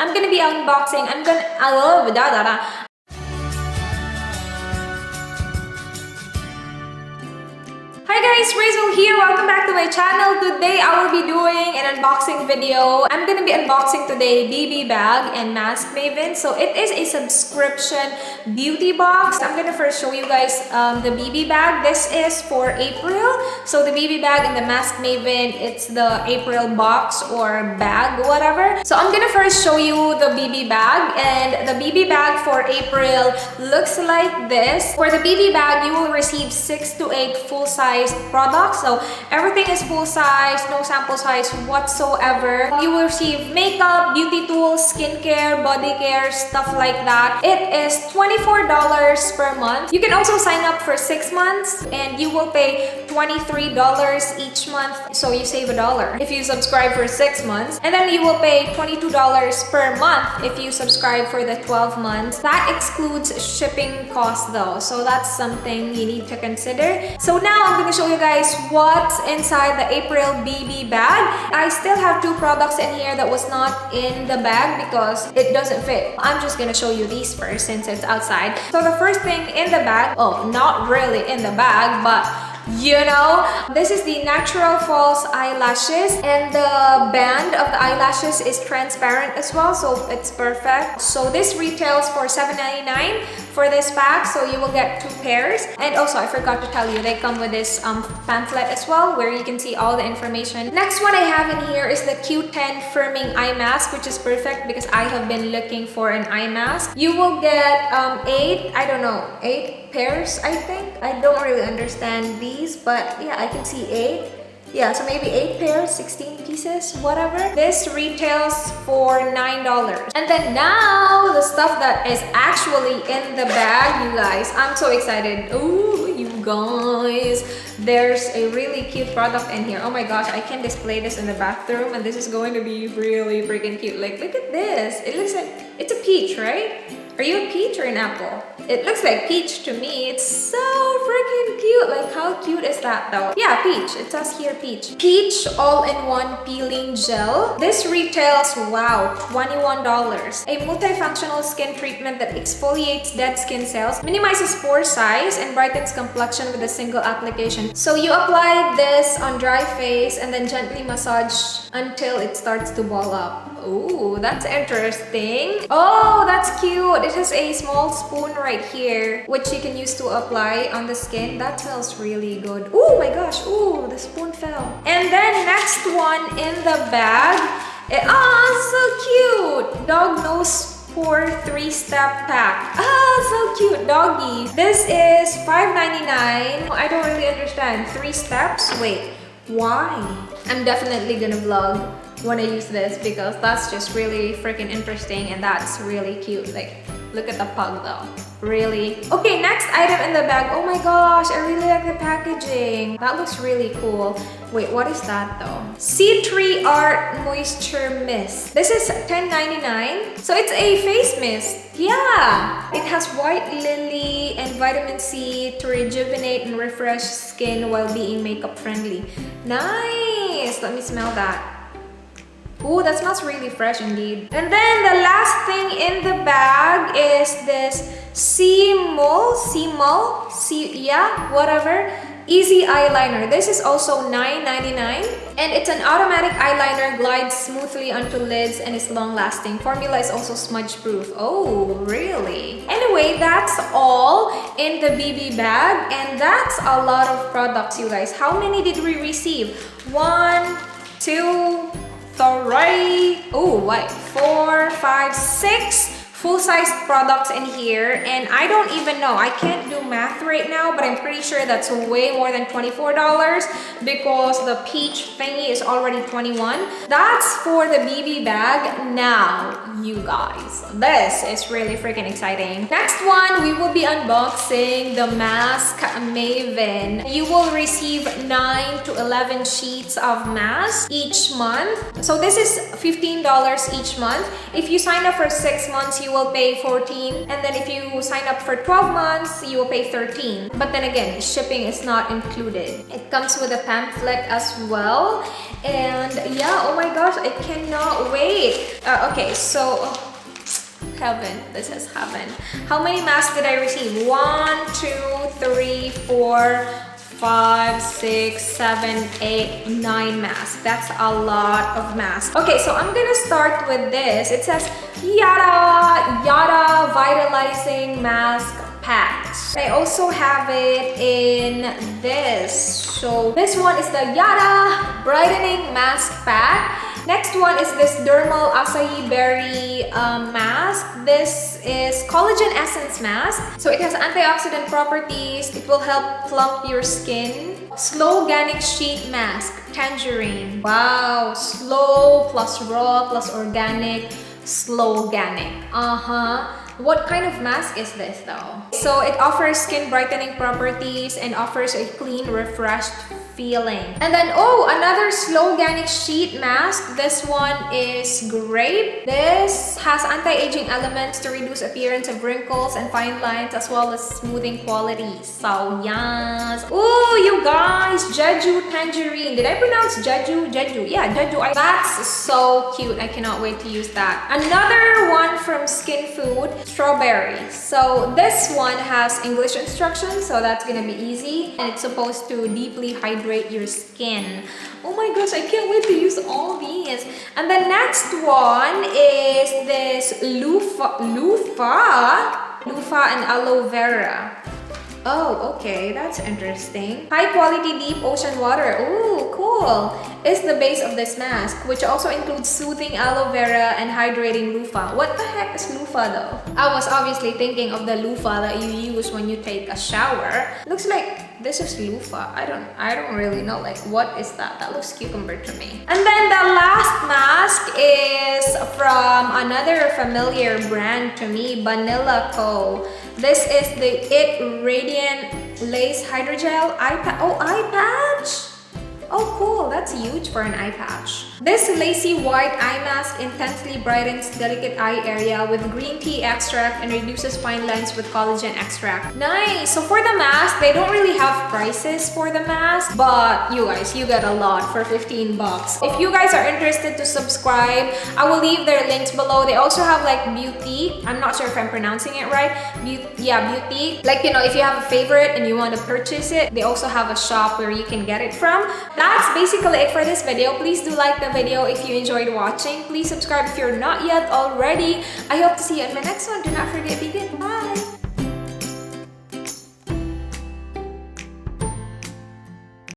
I'm gonna be unboxing. Hi guys, Rhaze here. Welcome back to my channel. Today I will be doing an unboxing video. I'm gonna be unboxing today BB Bag and Mask Maven. So it is a subscription beauty box. I'm gonna first show you guys the BB bag. This is for April. So the BB bag and the Mask Maven, it's the April box or bag, whatever. So I'm gonna first show you the BB bag, and the BB bag for April looks like this. For the BB bag, you will receive 6 to 8 full-size products. So everything is full size, no sample size whatsoever. You will receive makeup, beauty tools, skincare, body care, stuff like that. It is $24 per month. You can also sign up for 6 months and you will pay $23 each month. So you save $1 if you subscribe for 6 months. And then you will pay $22 per month if you subscribe for the 12 months. That excludes shipping costs though. So that's something you need to consider. So now I'm going to show you guys what's inside the April BB bag. I still have 2 products in here that was not in the bag because it doesn't fit. I'm just gonna show you these first since it's outside. So the first thing in the bag, oh, not really in the bag, but you know, this is the natural false eyelashes, and the band of the eyelashes is transparent as well, so it's perfect. So this retails for $7.99 for this pack, so you will get 2 pairs. And also I forgot to tell you, they come with this pamphlet as well where you can see all the information. Next one I have in here is the Q10 firming eye mask, which is perfect because I have been looking for an eye mask. You will get 8 pairs, I think. I don't really understand these, but yeah, I can see 8. Yeah, so maybe 8 pairs, 16 pieces, whatever. This retails for $9. And then now the stuff that is actually in the bag, you guys. I'm so excited. Ooh, you guys. There's a really cute product in here. Oh my gosh, I can display this in the bathroom and this is going to be really freaking cute. Like, look at this. It looks like, it's a peach, right? Are you a peach or an apple? It looks like peach to me. It's so freaking cute. Like, how cute is that though? Yeah, peach. It says here peach. Peach all-in-one peeling gel. This retails, wow, $21. A multifunctional skin treatment that exfoliates dead skin cells, minimizes pore size, and brightens complexion with a single application. So you apply this on dry face and then gently massage until it starts to ball up. Ooh, that's interesting. Oh, that's cute. It has a small spoon right here, which you can use to apply on the skin. That smells really good. Oh my gosh. Ooh, the spoon fell. And then next one in the bag. So cute. Dog nose pour 3-step pack. So cute. Doggy. This is $5.99. I don't really understand. 3 steps? Wait, why? I'm definitely gonna vlog when I use this because that's just really freaking interesting and that's really cute. Like, look at the pug though. Really? Okay, next item in the bag. Oh my gosh, I really like the packaging. That looks really cool. Wait, what is that though? Sea Tree Art Moisture Mist. This is $10.99. So it's a face mist. Yeah. It has white lily and vitamin C to rejuvenate and refresh skin while being makeup friendly. Nice. Let me smell that. Ooh, that smells really fresh indeed. And then the last thing in the bag is this whatever. Easy eyeliner. This is also $9.99 and it's an automatic eyeliner, glides smoothly onto lids and is long lasting. Formula is also smudge proof. Oh, really? Anyway, that's all in the BB bag and that's a lot of products, you guys. How many did we receive? 1, 2, 3, 4, 5, 6 full-size products in here, and I don't even know, I can't do math right now, but I'm pretty sure that's way more than $24 because the peach thingy is already $21. That's for the BB bag. Now, you guys, this is really freaking exciting. Next one, we will be unboxing the Mask Maven. You will receive 9 to 11 sheets of mask each month. So this is $15 each month. If you sign up for 6 months, you you will pay 14. And then if you sign up for 12 months, you will pay 13. But then again, shipping is not included. It comes with a pamphlet as well. And yeah, oh my gosh, I cannot wait. Okay, so heaven, this is heaven. How many masks did I receive? 1, 2, 3, 4, 5, 6, 7, 8, 9 masks. That's a lot of masks. Okay, so I'm gonna start with this. It says Yada Vitalizing Mask Packs. I also have it in this. So this one is the Yada Brightening Mask Pack. Next one is this Dermal Acai Berry mask. This is collagen essence mask. So it has antioxidant properties. It will help plump your skin. Slow Organic Sheet Mask, Tangerine. Wow, slow plus raw plus organic, slow organic. What kind of mask is this though? So it offers skin brightening properties and offers a clean, refreshed feeling. And then, oh, another slow organic sheet mask. This one is grape. This has anti-aging elements to reduce appearance of wrinkles and fine lines as well as smoothing qualities. So yes. Oh, you guys, Jeju Tangerine. Did I pronounce Jeju? Jeju. Yeah, Jeju. That's so cute. I cannot wait to use that. Another one from Skin Food, strawberry. So this one has English instructions, so that's gonna be easy. And it's supposed to deeply hydrate your skin. Oh my gosh, I can't wait to use all these. And the next one is this loofah and aloe vera. Oh, okay, that's interesting. High quality deep ocean water. Ooh, cool. Is the base of this mask, which also includes soothing aloe vera and hydrating loofah. What the heck is loofah though? I was obviously thinking of the loofah that you use when you take a shower. Looks like this is loofah. I don't really know, like, what is that? That looks cucumber to me. And then the last mask is from another familiar brand to me, Vanilla Co. This is the It Radiant Lace Hydrogel Eye Patch. Oh, eye patch! Oh, cool. That's huge for an eye patch. This lacy white eye mask intensely brightens delicate eye area with green tea extract and reduces fine lines with collagen extract. Nice! So for the mask, they don't really have prices for the mask, but you guys, you get a lot for 15 bucks. If you guys are interested to subscribe, I will leave their links below. They also have like beauty. I'm not sure if I'm pronouncing it right. Beauty. Like, you know, if you have a favorite and you want to purchase it, they also have a shop where you can get it from. That's basically it for this video. Please do like the video if you enjoyed watching. Please subscribe if you're not yet already. I hope to see you in my next one. Do not forget, be good. Bye!